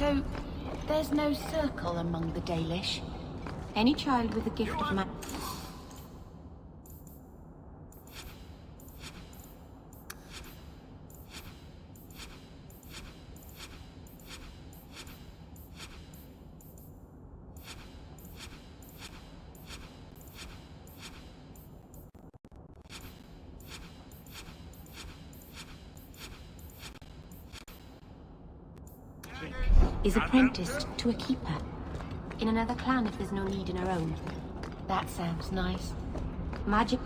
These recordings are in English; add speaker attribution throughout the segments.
Speaker 1: So, there's no circle among the Dalish? Any child with a gift of magic? Is apprenticed to a keeper. In another clan if there's no need in our own. That sounds nice. Magic...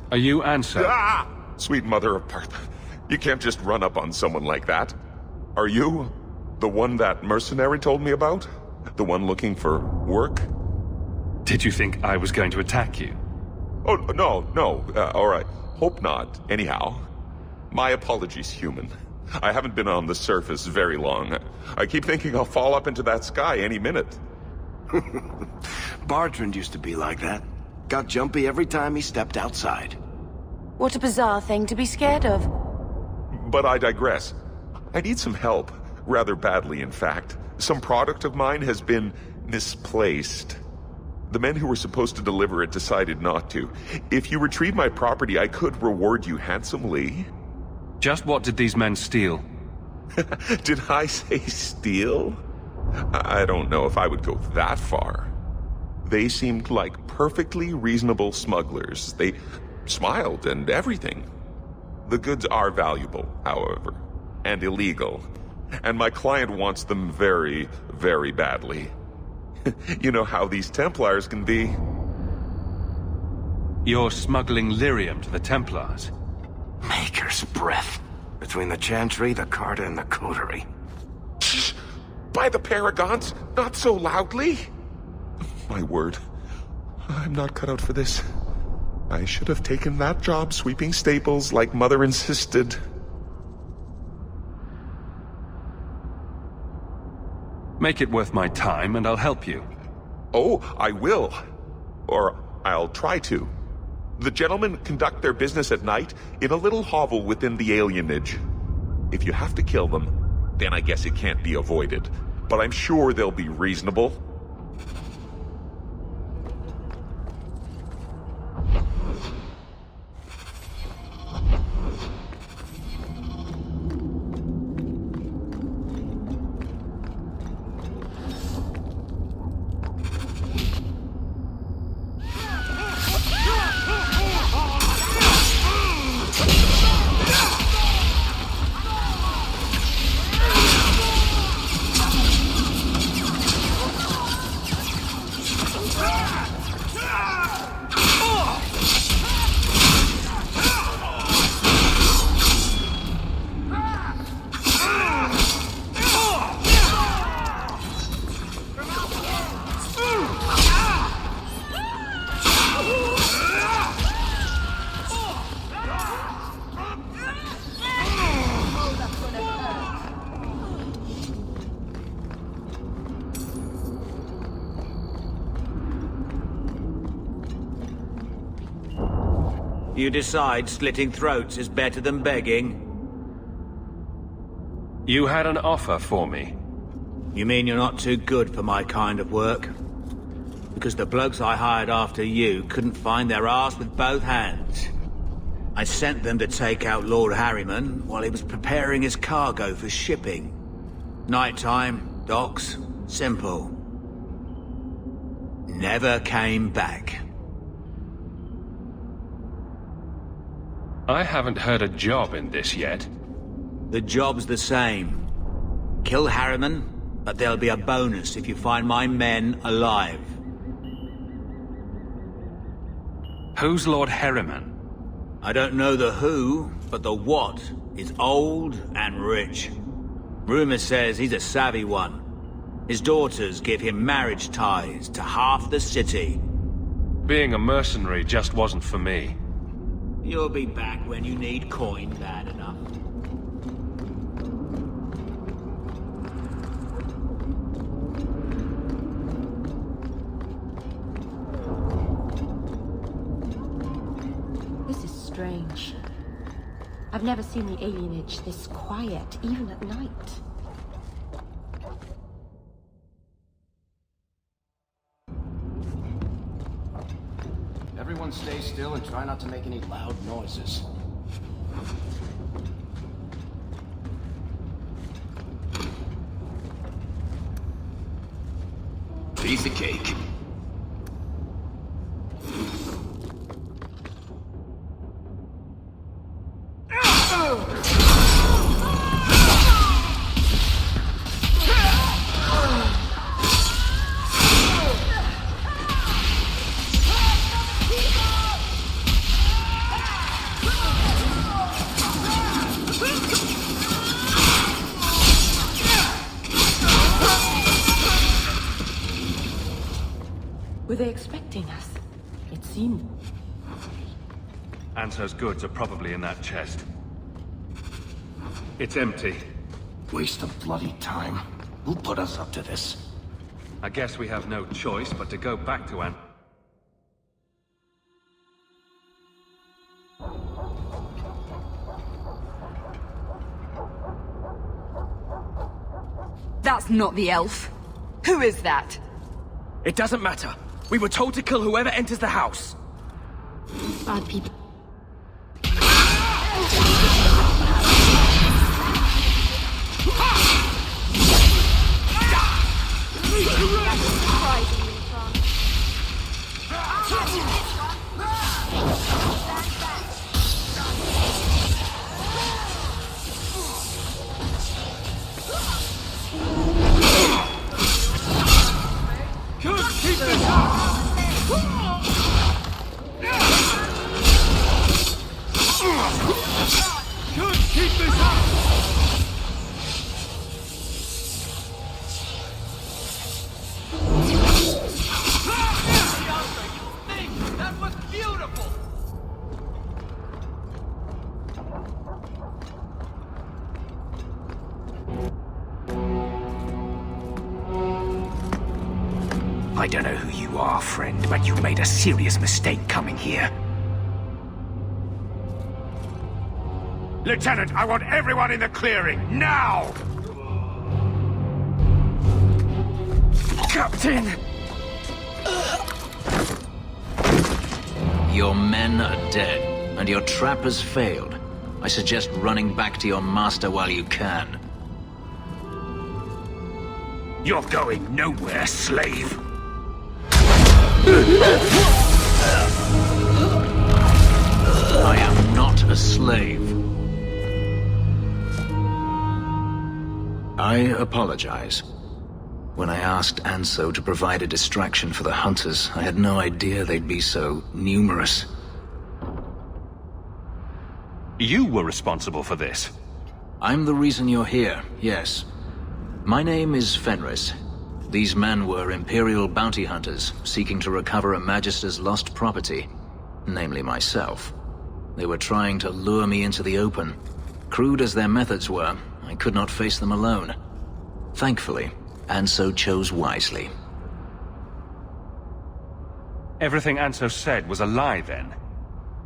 Speaker 2: Are you Ansel?
Speaker 3: Ah! Sweet mother of Parth. You can't just run up on someone like that. Are you the one that mercenary told me about? The one looking for work?
Speaker 2: Did you think I was going to attack you?
Speaker 3: Oh, no. All right. Hope not. Anyhow, my apologies, human. I haven't been on the surface very long. I keep thinking I'll fall up into that sky any minute.
Speaker 4: Bartrand used to be like that. Got jumpy every time he stepped outside.
Speaker 1: What a bizarre thing to be scared of.
Speaker 3: But I digress. I need some help. Rather badly, in fact. Some product of mine has been misplaced. The men who were supposed to deliver it decided not to. If you retrieve my property, I could reward you handsomely.
Speaker 2: Just what did these men steal?
Speaker 3: Did I say steal? I don't know if I would go that far. They seemed like perfectly reasonable smugglers. They smiled and everything. The goods are valuable, however, and illegal. And my client wants them very, very badly. You know how these Templars can be.
Speaker 2: You're smuggling lyrium to the Templars?
Speaker 4: Maker's breath. Between the Chantry, the Carta, and the Coterie.
Speaker 3: Shh! By the Paragons, not so loudly! My word, I'm not cut out for this. I should have taken that job sweeping stables like Mother insisted.
Speaker 2: Make it worth my time and I'll help you.
Speaker 3: Oh, I will. Or I'll try to. The gentlemen conduct their business at night in a little hovel within the alienage. If you have to kill them, then I guess it can't be avoided. But I'm sure they'll be reasonable.
Speaker 5: You decide slitting throats is better than begging?
Speaker 2: You had an offer for me.
Speaker 5: You mean you're not too good for my kind of work? Because the blokes I hired after you couldn't find their arse with both hands. I sent them to take out Lord Harriman while he was preparing his cargo for shipping. Nighttime, docks, simple. Never came back.
Speaker 2: I haven't heard a job in this yet.
Speaker 5: The job's the same. Kill Harriman, but there'll be a bonus if you find my men alive.
Speaker 2: Who's Lord Harriman?
Speaker 5: I don't know the who, but the what is old and rich. Rumor says he's a savvy one. His daughters give him marriage ties to half the city.
Speaker 2: Being a mercenary just wasn't for me.
Speaker 5: You'll be back when you need coin bad enough.
Speaker 1: This is strange. I've never seen the alienage this quiet, even at night.
Speaker 6: Everyone stay still and try not to make any loud noises.
Speaker 4: Piece of cake.
Speaker 1: Were they expecting us? It seemed...
Speaker 2: Anso's goods are probably in that chest. It's empty.
Speaker 6: Waste of bloody time. Who put us up to this?
Speaker 2: I guess we have no choice but to go back to
Speaker 7: That's not the elf. Who is that?
Speaker 8: It doesn't matter. We were told to kill whoever enters the house.
Speaker 1: Bad people.
Speaker 4: I don't know who you are, friend, but you made a serious mistake coming here. Lieutenant, I want everyone in the clearing, now!
Speaker 8: Captain!
Speaker 9: Your men are dead, and your trap has failed. I suggest running back to your master while you can.
Speaker 4: You're going nowhere, slave!
Speaker 9: I am not a slave. I apologize. When I asked Anso to provide a distraction for the hunters, I had no idea they'd be so numerous.
Speaker 2: You were responsible for this.
Speaker 9: I'm the reason you're here, yes. My name is Fenris. These men were Imperial bounty hunters, seeking to recover a Magister's lost property, namely myself. They were trying to lure me into the open. Crude as their methods were, I could not face them alone. Thankfully, Anso chose wisely.
Speaker 2: Everything Anso said was a lie, then?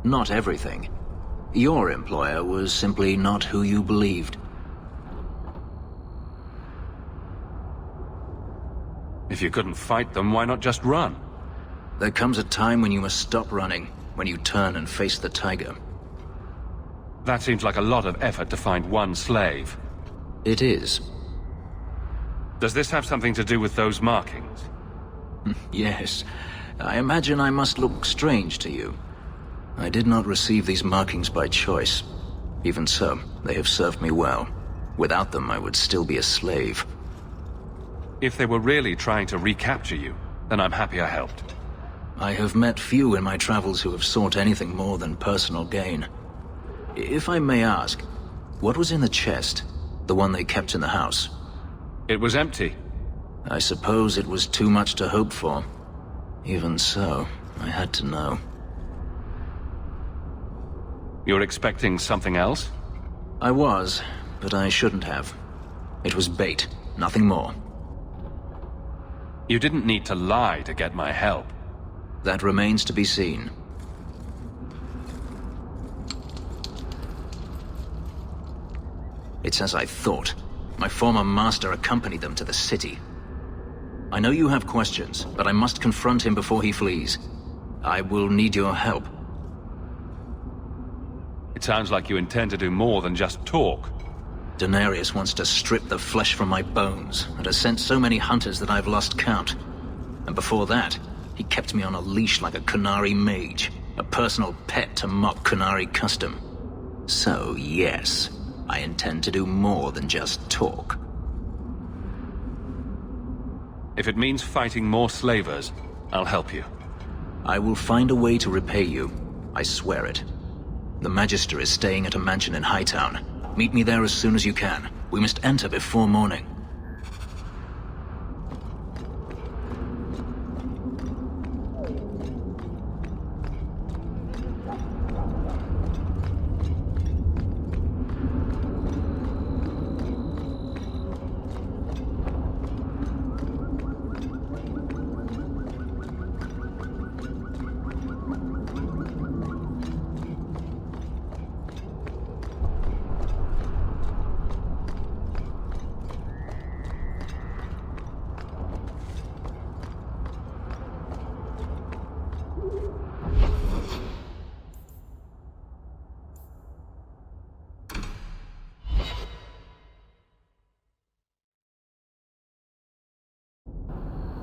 Speaker 9: Not everything. Your employer was simply not who you believed.
Speaker 2: If you couldn't fight them, why not just run?
Speaker 9: There comes a time when you must stop running, when you turn and face the tiger.
Speaker 2: That seems like a lot of effort to find one slave.
Speaker 9: It is.
Speaker 2: Does this have something to do with those markings?
Speaker 9: Yes. I imagine I must look strange to you. I did not receive these markings by choice. Even so, they have served me well. Without them, I would still be a slave.
Speaker 2: If they were really trying to recapture you, then I'm happy I helped.
Speaker 9: I have met few in my travels who have sought anything more than personal gain. If I may ask, what was in the chest? The one they kept in the house?
Speaker 2: It was empty.
Speaker 9: I suppose it was too much to hope for. Even so, I had to know.
Speaker 2: You're expecting something else?
Speaker 9: I was, but I shouldn't have. It was bait, nothing more.
Speaker 2: You didn't need to lie to get my help.
Speaker 9: That remains to be seen. It's as I thought. My former master accompanied them to the city. I know you have questions, but I must confront him before he flees. I will need your help.
Speaker 2: It sounds like you intend to do more than just talk.
Speaker 9: Denarius wants to strip the flesh from my bones, and has sent so many hunters that I've lost count. And before that, he kept me on a leash like a Qunari mage, a personal pet to mock Qunari custom. So, yes, I intend to do more than just talk.
Speaker 2: If it means fighting more slavers, I'll help you.
Speaker 9: I will find a way to repay you. I swear it. The Magister is staying at a mansion in Hightown. Meet me there as soon as you can. We must enter before morning.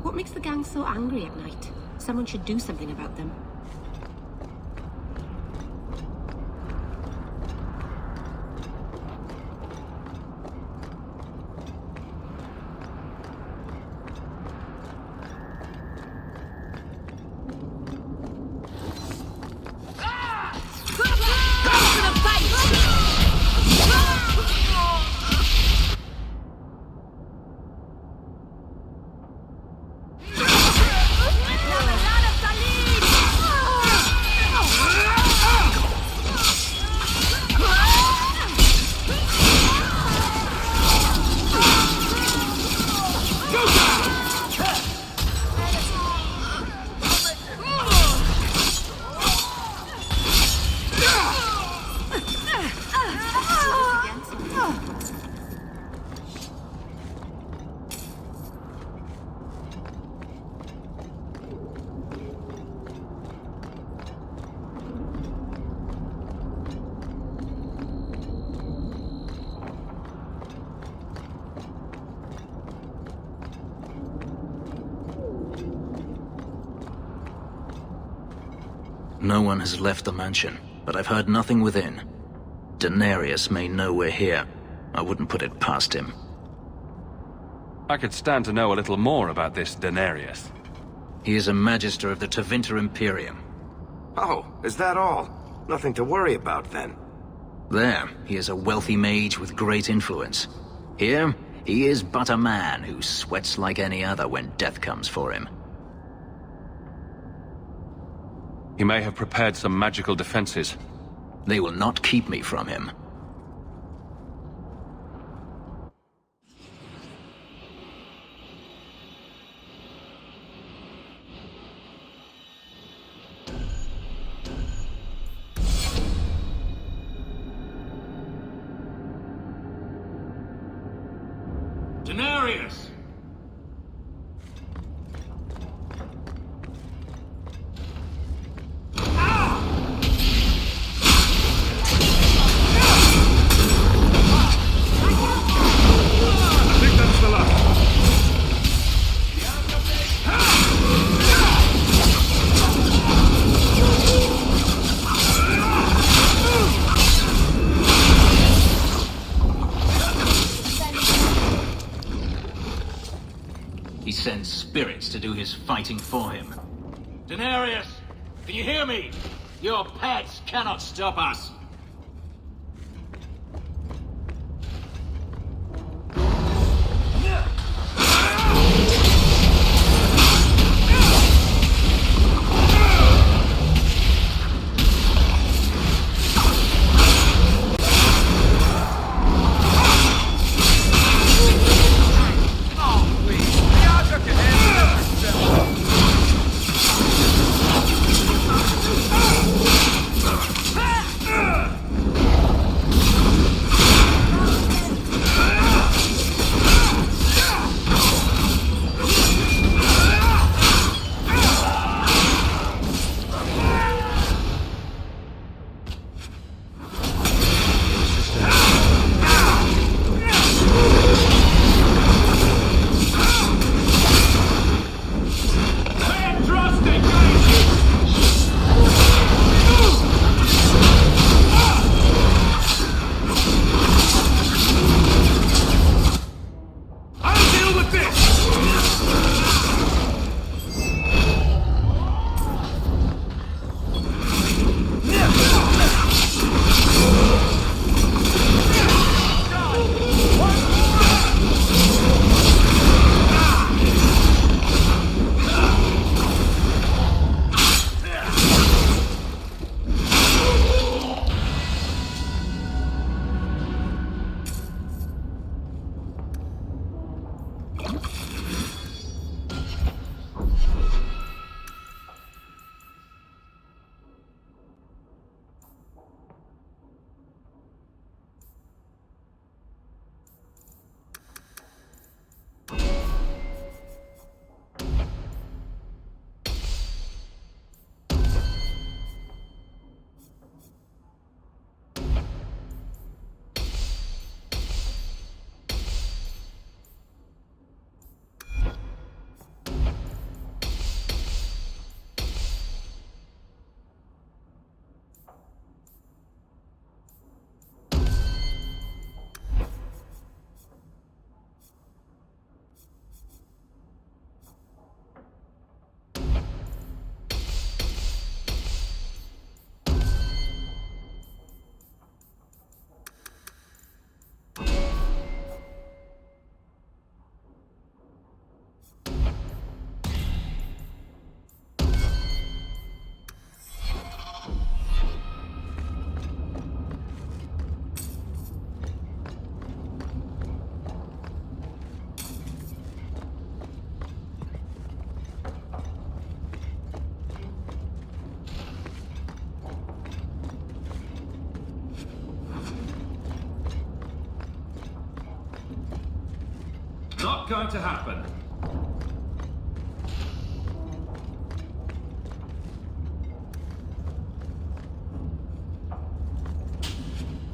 Speaker 1: What makes the gang so angry at night? Someone should do something about them.
Speaker 9: No one has left the mansion, but I've heard nothing within. Denarius may know we're here. I wouldn't put it past him.
Speaker 2: I could stand to know a little more about this Denarius.
Speaker 9: He is a Magister of the Tevinter Imperium.
Speaker 10: Oh, is that all? Nothing to worry about, then.
Speaker 9: There, he is a wealthy mage with great influence. Here, he is but a man who sweats like any other when death comes for him.
Speaker 2: He may have prepared some magical defenses.
Speaker 9: They will not keep me from him.
Speaker 5: Denarius!
Speaker 9: He sends spirits to do his fighting for him. Denarius! Can you hear me? Your pets cannot stop us!
Speaker 2: Not going to happen.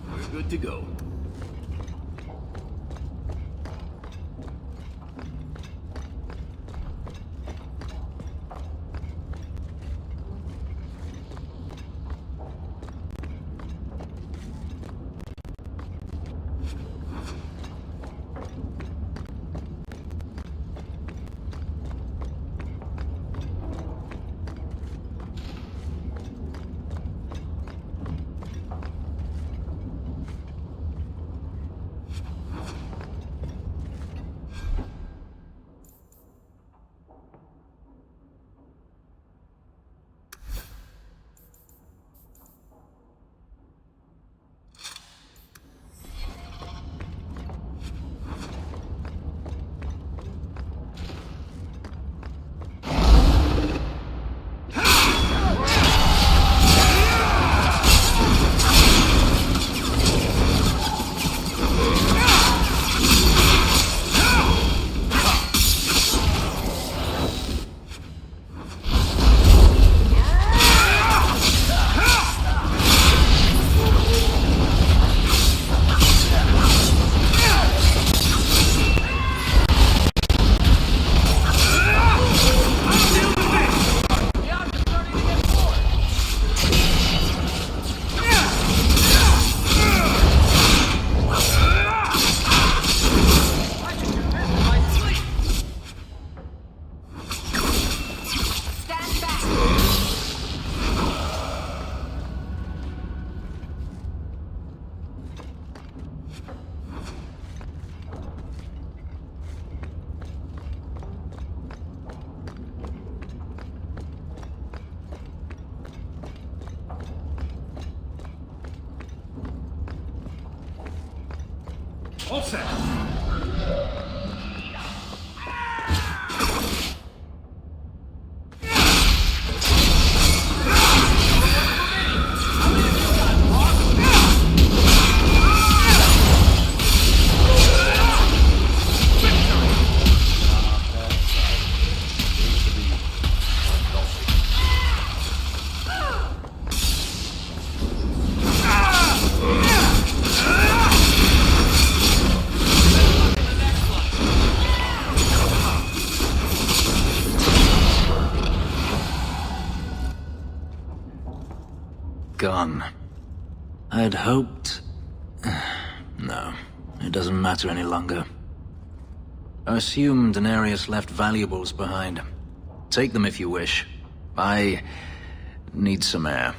Speaker 6: We're good to go.
Speaker 2: All set.
Speaker 9: Gone. I'd hoped... No, it doesn't matter any longer. I assume Daenerys left valuables behind. Take them if you wish. I need some air.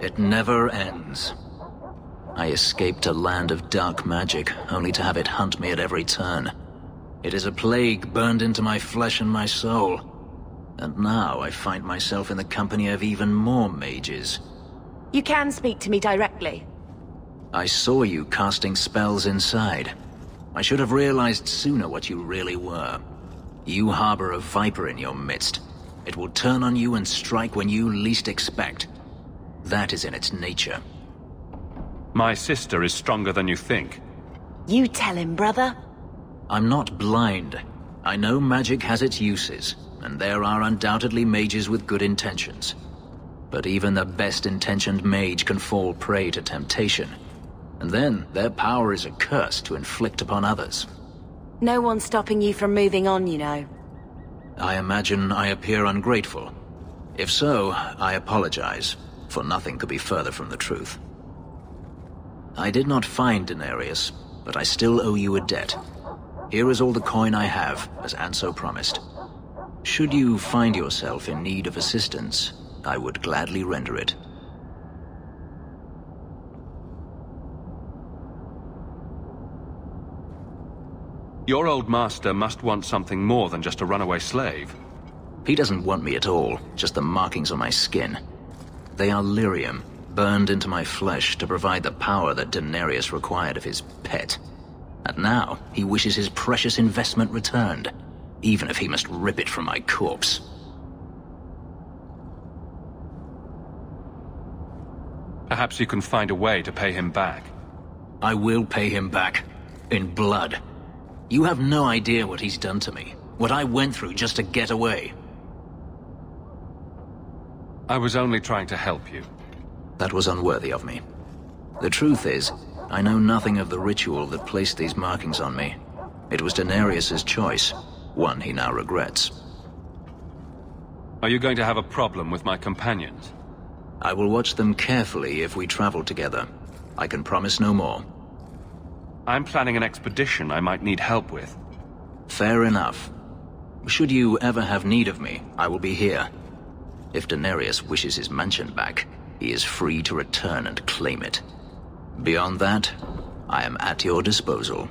Speaker 9: It never ends. I escaped a land of dark magic, only to have it hunt me at every turn. It is a plague burned into my flesh and my soul. And now I find myself in the company of even more mages.
Speaker 1: You can speak to me directly.
Speaker 9: I saw you casting spells inside. I should have realized sooner what you really were. You harbor a viper in your midst. It will turn on you and strike when you least expect. That is in its nature.
Speaker 2: My sister is stronger than you think.
Speaker 1: You tell him, brother.
Speaker 9: I'm not blind. I know magic has its uses, and there are undoubtedly mages with good intentions. But even the best-intentioned mage can fall prey to temptation. And then, their power is a curse to inflict upon others.
Speaker 11: No one's stopping you from moving on, you know.
Speaker 9: I imagine I appear ungrateful. If so, I apologize, for nothing could be further from the truth. I did not find Denarius, but I still owe you a debt. Here is all the coin I have, as Anso promised. Should you find yourself in need of assistance, I would gladly render it.
Speaker 2: Your old master must want something more than just a runaway slave.
Speaker 9: He doesn't want me at all, just the markings on my skin. They are lyrium, burned into my flesh to provide the power that Denarius required of his pet. And now, he wishes his precious investment returned, even if he must rip it from my corpse.
Speaker 2: Perhaps you can find a way to pay him back.
Speaker 9: I will pay him back. In blood. You have no idea what he's done to me. What I went through just to get away.
Speaker 2: I was only trying to help you.
Speaker 9: That was unworthy of me. The truth is, I know nothing of the ritual that placed these markings on me. It was Denarius's choice, one he now regrets.
Speaker 2: Are you going to have a problem with my companions?
Speaker 9: I will watch them carefully if we travel together. I can promise no more.
Speaker 2: I'm planning an expedition I might need help with.
Speaker 9: Fair enough. Should you ever have need of me, I will be here. If Denarius wishes his mansion back, he is free to return and claim it. Beyond that, I am at your disposal.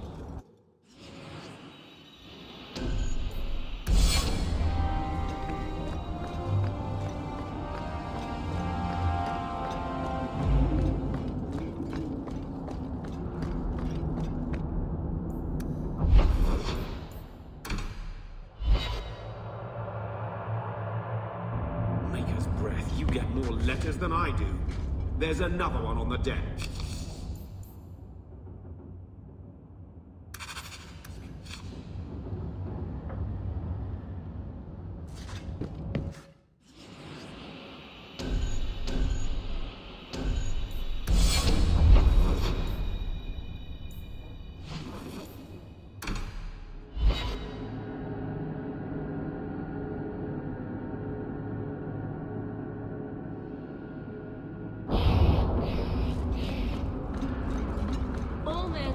Speaker 12: Maker's breath, you get more letters than I do. There's another one on the deck.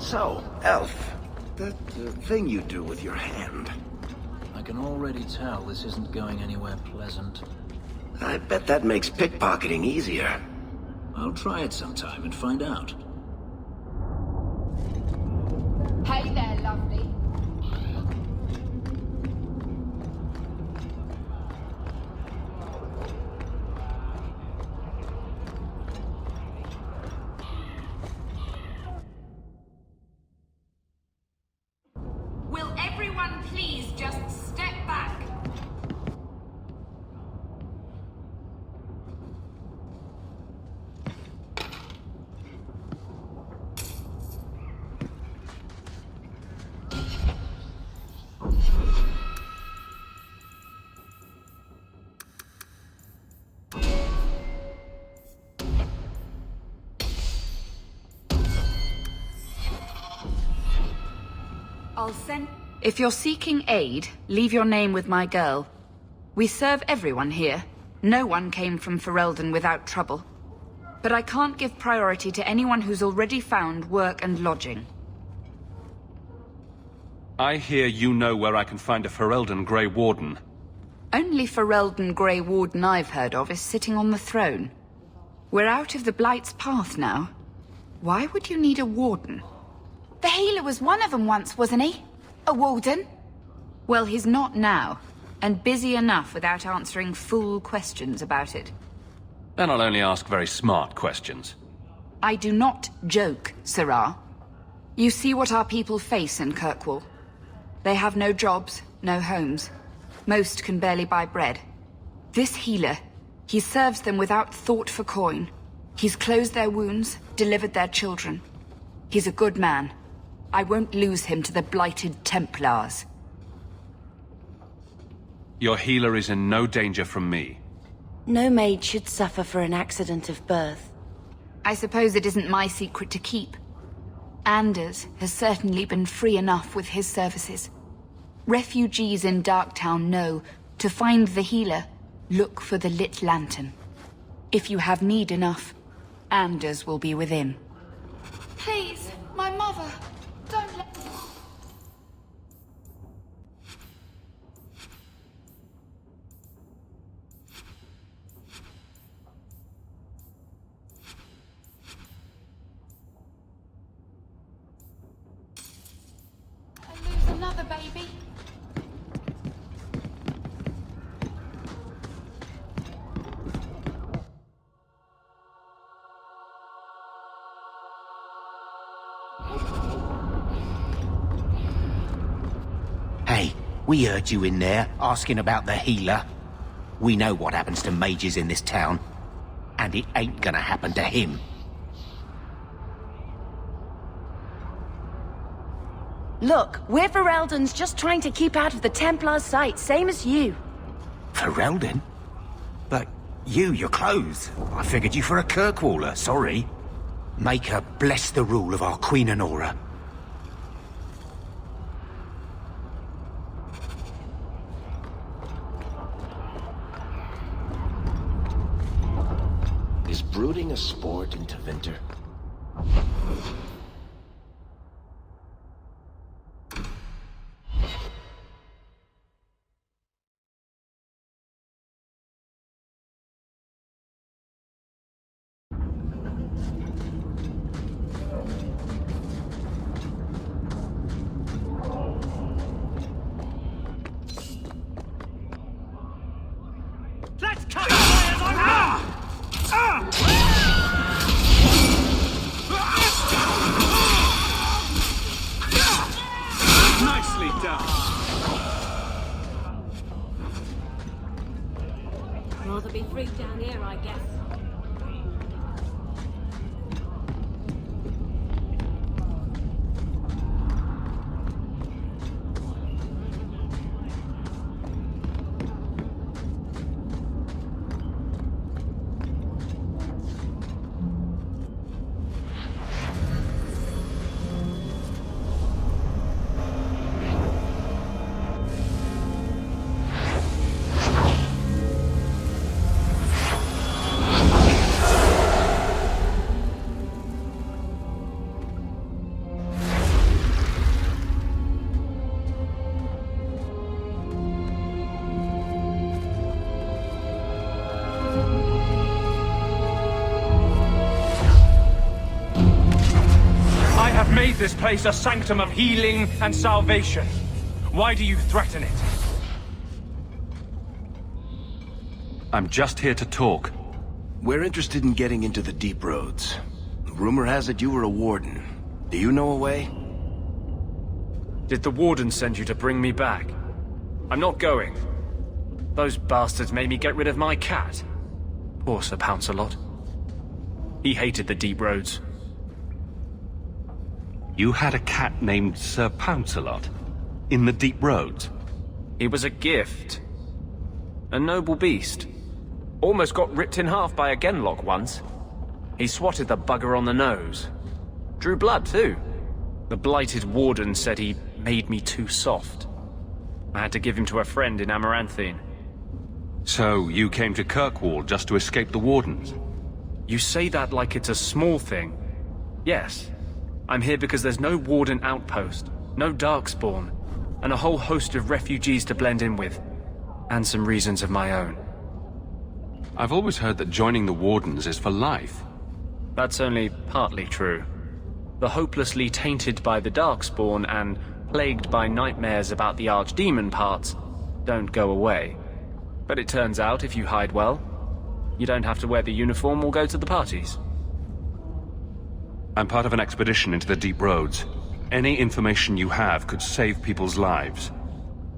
Speaker 10: So, Elf, that thing you do with your hand.
Speaker 9: I can already tell this isn't going anywhere pleasant.
Speaker 10: I bet that makes pickpocketing easier.
Speaker 9: I'll try it sometime and find out.
Speaker 7: Hey there, lovely. Will everyone please just step back? I'll send... If you're seeking aid, leave your name with my girl. We serve everyone here. No one came from Ferelden without trouble. But I can't give priority to anyone who's already found work and lodging.
Speaker 2: I hear you know where I can find a Ferelden Grey Warden.
Speaker 7: Only Ferelden Grey Warden I've heard of is sitting on the throne. We're out of the Blight's path now. Why would you need a warden?
Speaker 13: The healer was one of them once, wasn't he? A warden?
Speaker 7: Well, he's not now, and busy enough without answering fool questions about it.
Speaker 2: Then I'll only ask very smart questions.
Speaker 7: I do not joke, Sirrah. You see what our people face in Kirkwall. They have no jobs, no homes. Most can barely buy bread. This healer, he serves them without thought for coin. He's closed their wounds, delivered their children. He's a good man. I won't lose him to the blighted Templars.
Speaker 2: Your healer is in no danger from me.
Speaker 11: No maid should suffer for an accident of birth.
Speaker 7: I suppose it isn't my secret to keep. Anders has certainly been free enough with his services. Refugees in Darktown know to find the healer, look for the lit lantern. If you have need enough, Anders will be within.
Speaker 13: Please, my mother, don't let... I lose another baby.
Speaker 4: Hey, we heard you in there, asking about the healer. We know what happens to mages in this town. And it ain't gonna happen to him.
Speaker 11: Look, we're Ferelden's just trying to keep out of the Templar's sight, same as you.
Speaker 4: Ferelden? But your clothes. I figured you for a Kirkwaller, sorry. Make her bless the rule of our Queen Honora.
Speaker 6: Is brooding a sport into winter?
Speaker 8: Let's cut fires on her!
Speaker 12: Nicely done.
Speaker 1: Rather be freaked down here, I guess.
Speaker 8: Made this place a sanctum of healing and salvation. Why do you threaten it?
Speaker 2: I'm just here to talk.
Speaker 6: We're interested in getting into the deep roads. Rumor has it you were a warden. Do you know a way?
Speaker 8: Did the warden send you to bring me back? I'm not going. Those bastards made me get rid of my cat. Poor Sir Pouncelot. He hated the deep roads.
Speaker 2: You had a cat named Sir Pouncelot? In the deep roads?
Speaker 8: He was a gift. A noble beast. Almost got ripped in half by a Genlock once. He swatted the bugger on the nose. Drew blood, too. The blighted warden said he made me too soft. I had to give him to a friend in Amaranthine.
Speaker 2: So you came to Kirkwall just to escape the wardens?
Speaker 8: You say that like it's a small thing. Yes. I'm here because there's no warden outpost, no darkspawn, and a whole host of refugees to blend in with. And some reasons of my own.
Speaker 2: I've always heard that joining the wardens is for life.
Speaker 8: That's only partly true. The hopelessly tainted by the darkspawn and plagued by nightmares about the archdemon parts don't go away. But it turns out if you hide well, you don't have to wear the uniform or go to the parties.
Speaker 2: I'm part of an expedition into the deep roads. Any information you have could save people's lives.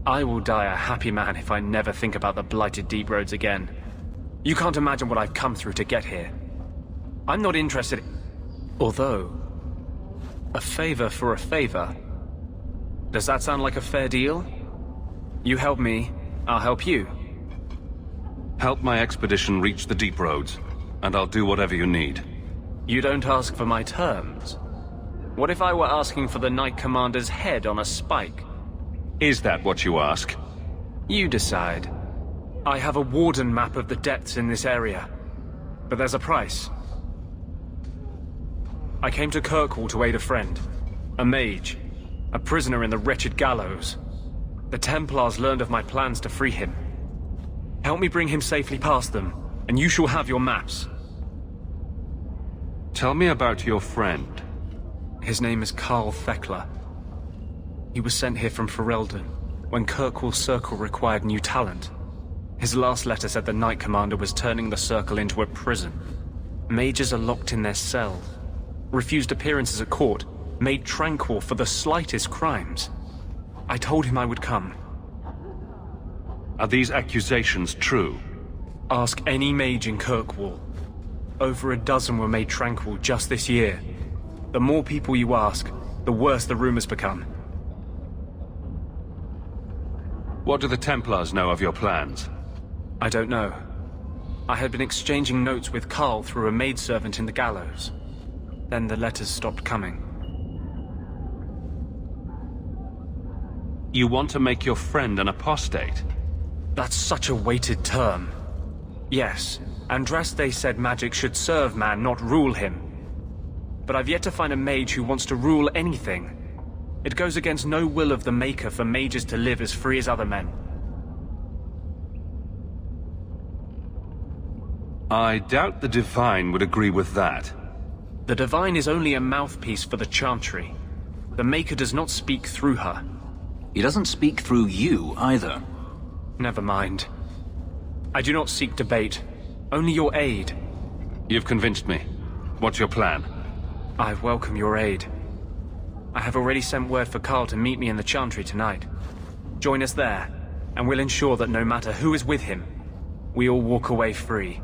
Speaker 8: I will die a happy man if I never think about the blighted deep roads again. You can't imagine what I've come through to get here. I'm not interested... Although... a favor for a favor. Does that sound like a fair deal? You help me, I'll help you.
Speaker 2: Help my expedition reach the deep roads, and I'll do whatever you need.
Speaker 8: You don't ask for my terms? What if I were asking for the Knight Commander's head on a spike?
Speaker 2: Is that what you ask?
Speaker 8: You decide. I have a warden map of the depths in this area, but there's a price. I came to Kirkwall to aid a friend, a mage, a prisoner in the wretched gallows. The Templars learned of my plans to free him. Help me bring him safely past them, and you shall have your maps.
Speaker 2: Tell me about your friend.
Speaker 8: His name is Carl Thekla. He was sent here from Ferelden when Kirkwall's circle required new talent. His last letter said the Knight Commander was turning the circle into a prison. Mages are locked in their cells, refused appearances at court, made tranquil for the slightest crimes. I told him I would come.
Speaker 2: Are these accusations true?
Speaker 8: Ask any mage in Kirkwall. Over a dozen were made tranquil just this year. The more people you ask, the worse the rumors become.
Speaker 2: What do the Templars know of your plans?
Speaker 8: I don't know. I had been exchanging notes with Carl through a maidservant in the gallows. Then the letters stopped coming.
Speaker 2: You want to make your friend an apostate?
Speaker 8: That's such a weighted term. Yes, Andraste said magic should serve man, not rule him. But I've yet to find a mage who wants to rule anything. It goes against no will of the Maker for mages to live as free as other men.
Speaker 2: I doubt the Divine would agree with that.
Speaker 8: The Divine is only a mouthpiece for the Chantry. The Maker does not speak through her.
Speaker 9: He doesn't speak through you, either.
Speaker 8: Never mind. I do not seek debate, only your aid.
Speaker 2: You've convinced me. What's your plan?
Speaker 8: I welcome your aid. I have already sent word for Carl to meet me in the Chantry tonight. Join us there, and we'll ensure that no matter who is with him, we all walk away free.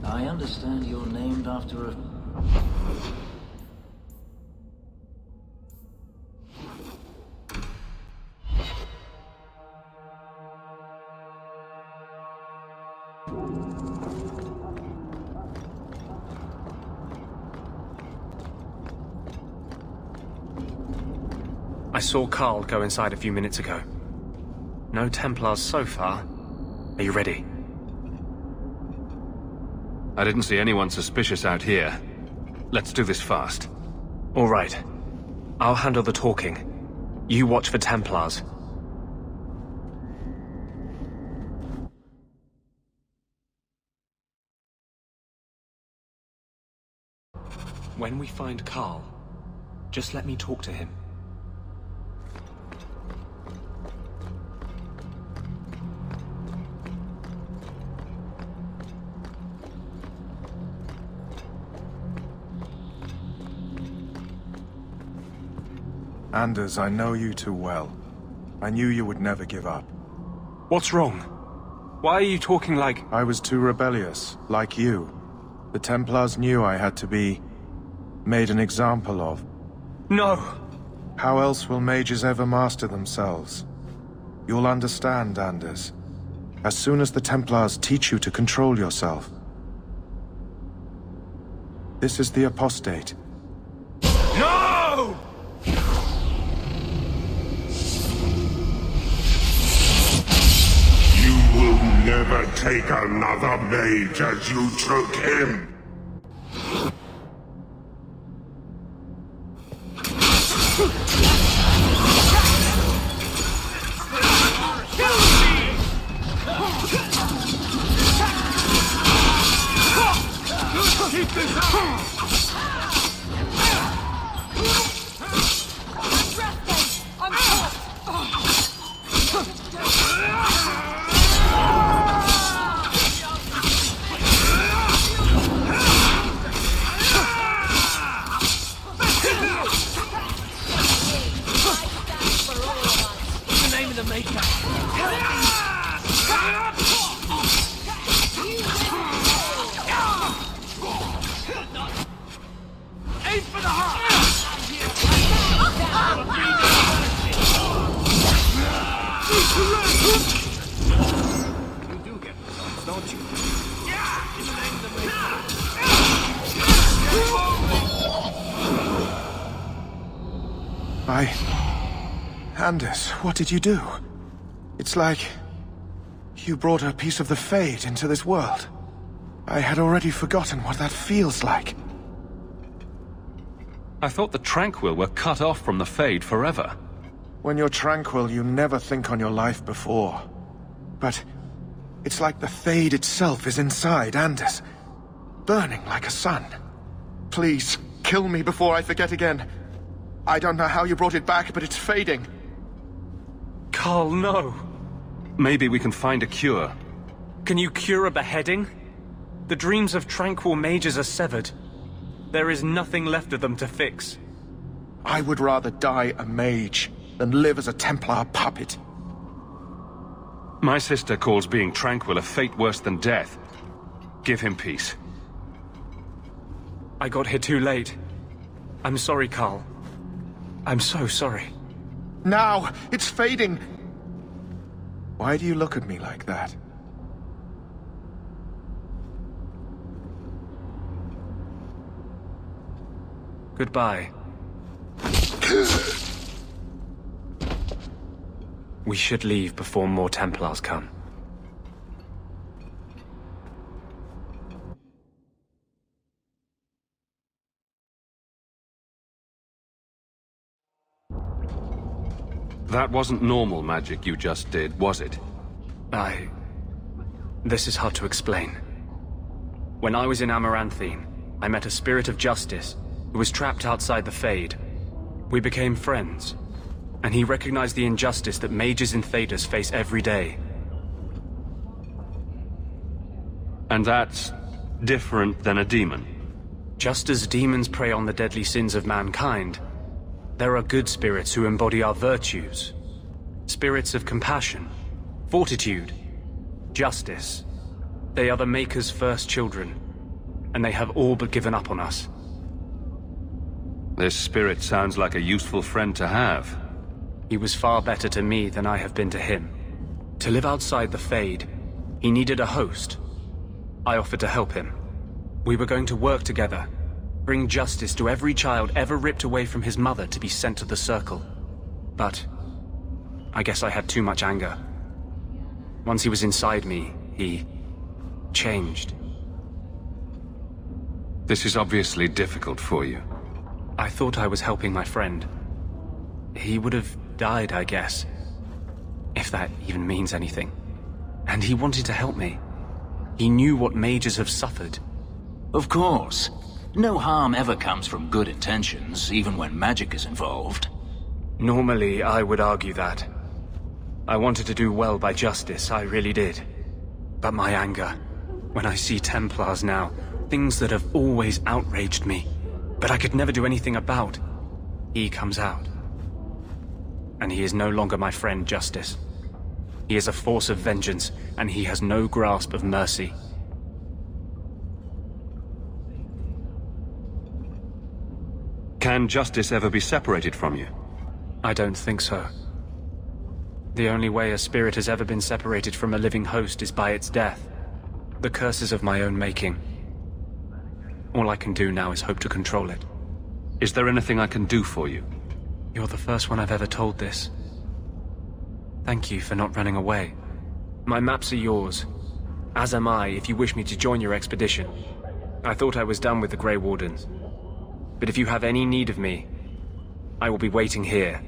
Speaker 9: I understand you're named after a...
Speaker 8: I saw Carl go inside a few minutes ago. No Templars so far. Are you ready?
Speaker 2: I didn't see anyone suspicious out here. Let's do this fast.
Speaker 8: All right. I'll handle the talking. You watch for Templars. When we find Carl, just let me talk to him.
Speaker 14: Anders, I know you too well. I knew you would never give up.
Speaker 8: What's wrong? Why are you talking like...
Speaker 14: I was too rebellious, like you. The Templars knew I had to be... made an example of.
Speaker 8: No!
Speaker 14: How else will mages ever master themselves? You'll understand, Anders. As soon as the Templars teach you to control yourself. This is the apostate.
Speaker 8: No!
Speaker 15: Never take another mage as you took him.
Speaker 12: You do get results, don't you?
Speaker 14: Anders, what did you do? It's like you brought a piece of the Fade into this world. I had already forgotten what that feels like.
Speaker 2: I thought the Tranquil were cut off from the Fade forever.
Speaker 14: When you're tranquil, you never think on your life before. But it's like the Fade itself is inside Anders, burning like a sun. Please, kill me before I forget again. I don't know how you brought it back, but it's fading.
Speaker 8: Carl, no.
Speaker 2: Maybe we can find a cure.
Speaker 8: Can you cure a beheading? The dreams of tranquil mages are severed. There is nothing left of them to fix.
Speaker 14: I would rather die a mage than live as a Templar puppet.
Speaker 2: My sister calls being tranquil a fate worse than death. Give him peace.
Speaker 8: I got here too late. I'm sorry, Carl. I'm so sorry.
Speaker 14: Now! It's fading! Why do you look at me like that?
Speaker 8: Goodbye. We should leave before more Templars come.
Speaker 2: That wasn't normal magic you just did, was it?
Speaker 8: This is hard to explain. When I was in Amaranthine, I met a spirit of justice who was trapped outside the Fade. We became friends, and he recognized the injustice that mages in Thedas face every day.
Speaker 2: And that's different than a demon?
Speaker 8: Just as demons prey on the deadly sins of mankind, there are good spirits who embody our virtues. Spirits of compassion, fortitude, justice. They are the Maker's first children, and they have all but given up on us.
Speaker 2: This spirit sounds like a useful friend to have.
Speaker 8: He was far better to me than I have been to him. To live outside the Fade, he needed a host. I offered to help him. We were going to work together, bring justice to every child ever ripped away from his mother to be sent to the Circle. But I guess I had too much anger. Once he was inside me, he changed.
Speaker 2: This is obviously difficult for you.
Speaker 8: I thought I was helping my friend. He would have died, I guess. If that even means anything. And he wanted to help me. He knew what mages have suffered.
Speaker 9: Of course. No harm ever comes from good intentions, even when magic is involved.
Speaker 8: Normally, I would argue that. I wanted to do well by justice, I really did. But my anger, when I see Templars now, things that have always outraged me, but I could never do anything about, he comes out. And he is no longer my friend, Justice. He is a force of vengeance, and he has no grasp of mercy.
Speaker 2: Can justice ever be separated from you?
Speaker 8: I don't think so. The only way a spirit has ever been separated from a living host is by its death. The curse is of my own making. All I can do now is hope to control it.
Speaker 2: Is there anything I can do for you?
Speaker 8: You're the first one I've ever told this. Thank you for not running away. My maps are yours. As am I, if you wish me to join your expedition. I thought I was done with the Grey Wardens. But if you have any need of me, I will be waiting here.